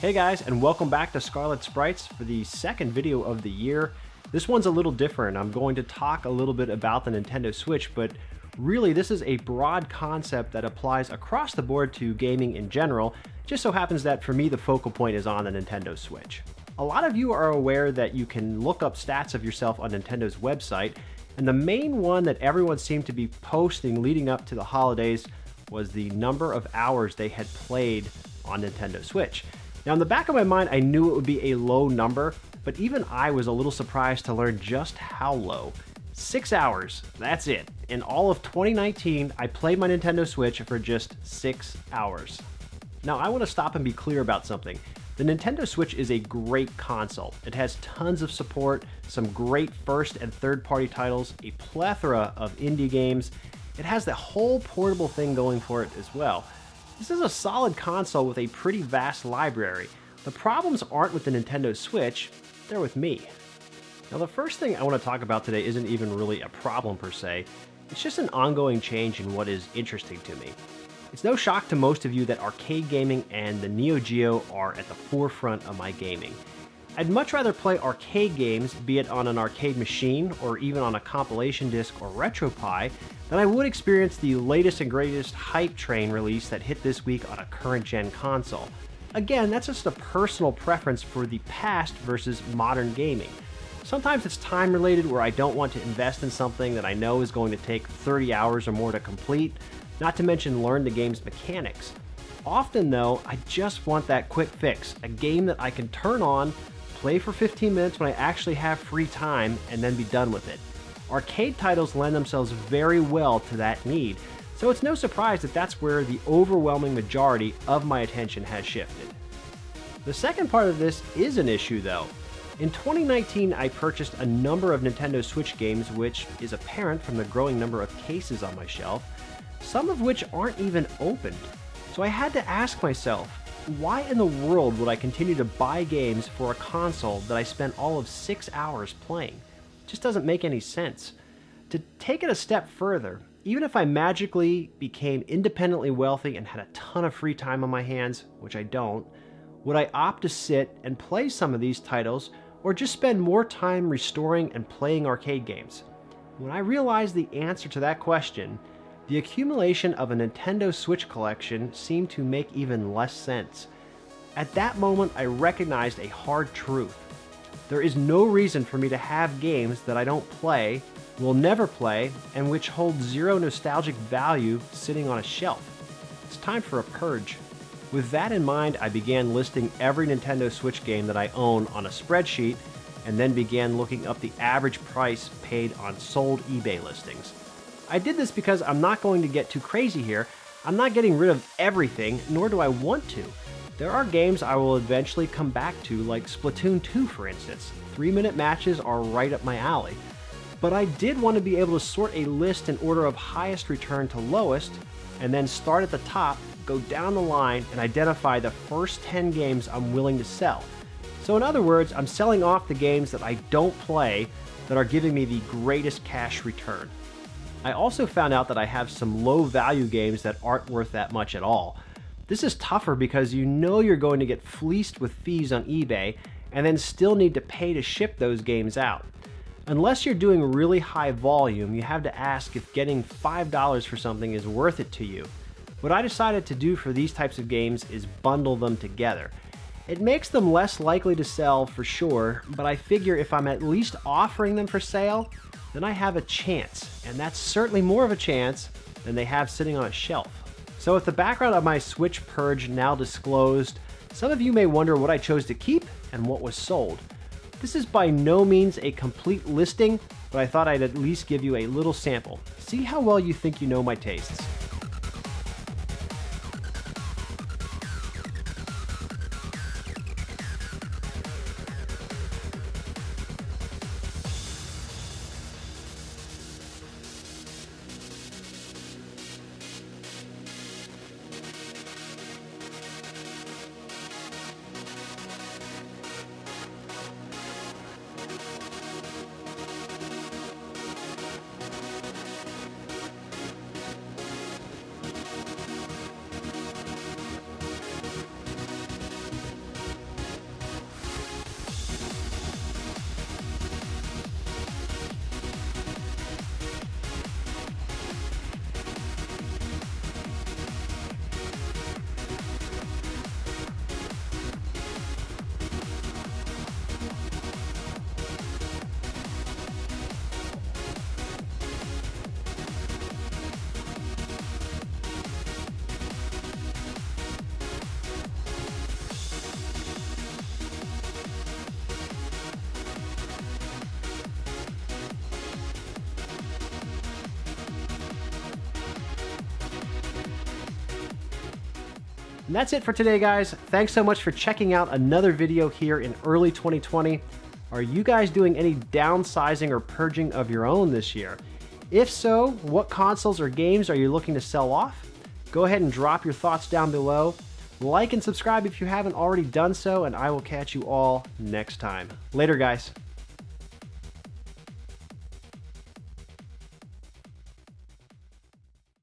Hey guys, and welcome back to ScarletSprites for the second video of the year. This one's a little different. I'm going to talk a little bit about the Nintendo Switch, but really this is a broad concept that applies across the board to gaming in general. It just so happens that for me the focal point is on the Nintendo Switch. A lot of you are aware that you can look up stats of yourself on Nintendo's website, and the main one that everyone seemed to be posting leading up to the holidays was the number of hours they had played on Nintendo Switch. Now, in the back of my mind, I knew it would be a low number, but even I was a little surprised to learn just how low. 6 hours, that's it. In all of 2019, I played my Nintendo Switch for just 6 hours. Now, I want to stop and be clear about something. The Nintendo Switch is a great console. It has tons of support, some great first and third-party titles, a plethora of indie games. It has the whole portable thing going for it as well. This is a solid console with a pretty vast library. The problems aren't with the Nintendo Switch, they're with me. Now, the first thing I want to talk about today isn't even really a problem per se. It's just an ongoing change in what is interesting to me. It's no shock to most of you that arcade gaming and the Neo Geo are at the forefront of my gaming. I'd much rather play arcade games, be it on an arcade machine or even on a compilation disc or RetroPie, than I would experience the latest and greatest hype train release that hit this week on a current-gen console. Again, that's just a personal preference for the past versus modern gaming. Sometimes it's time-related where I don't want to invest in something that I know is going to take 30 hours or more to complete, not to mention learn the game's mechanics. Often, though, I just want that quick fix, a game that I can turn on, play for 15 minutes when I actually have free time, and then be done with it. Arcade titles lend themselves very well to that need, so it's no surprise that that's where the overwhelming majority of my attention has shifted. The second part of this is an issue though. In 2019, I purchased a number of Nintendo Switch games, which is apparent from the growing number of cases on my shelf, some of which aren't even opened. So I had to ask myself, why in the world would I continue to buy games for a console that I spent all of 6 hours playing? It just doesn't make any sense. To take it a step further, even if I magically became independently wealthy and had a ton of free time on my hands, which I don't, would I opt to sit and play some of these titles or just spend more time restoring and playing arcade games? When I realized the answer to that question, the accumulation of a Nintendo Switch collection seemed to make even less sense. At that moment, I recognized a hard truth. There is no reason for me to have games that I don't play, will never play, and which hold zero nostalgic value sitting on a shelf. It's time for a purge. With that in mind, I began listing every Nintendo Switch game that I own on a spreadsheet, and then began looking up the average price paid on sold eBay listings. I did this because I'm not going to get too crazy here. I'm not getting rid of everything, nor do I want to. There are games I will eventually come back to, like Splatoon 2 for instance. 3-minute matches are right up my alley. But I did want to be able to sort a list in order of highest return to lowest, and then start at the top, go down the line, and identify the first 10 games I'm willing to sell. So in other words, I'm selling off the games that I don't play that are giving me the greatest cash return. I also found out that I have some low value games that aren't worth that much at all. This is tougher because you know you're going to get fleeced with fees on eBay and then still need to pay to ship those games out. Unless you're doing really high volume, you have to ask if getting $5 for something is worth it to you. What I decided to do for these types of games is bundle them together. It makes them less likely to sell for sure, but I figure if I'm at least offering them for sale, then I have a chance, and that's certainly more of a chance than they have sitting on a shelf. So with the background of my Switch Purge now disclosed, some of you may wonder what I chose to keep and what was sold. This is by no means a complete listing, but I thought I'd at least give you a little sample. See how well you think you know my tastes. And that's it for today, guys. Thanks so much for checking out another video here in early 2020. Are you guys doing any downsizing or purging of your own this year? If so, what consoles or games are you looking to sell off? Go ahead and drop your thoughts down below. Like and subscribe if you haven't already done so, and I will catch you all next time. Later, guys.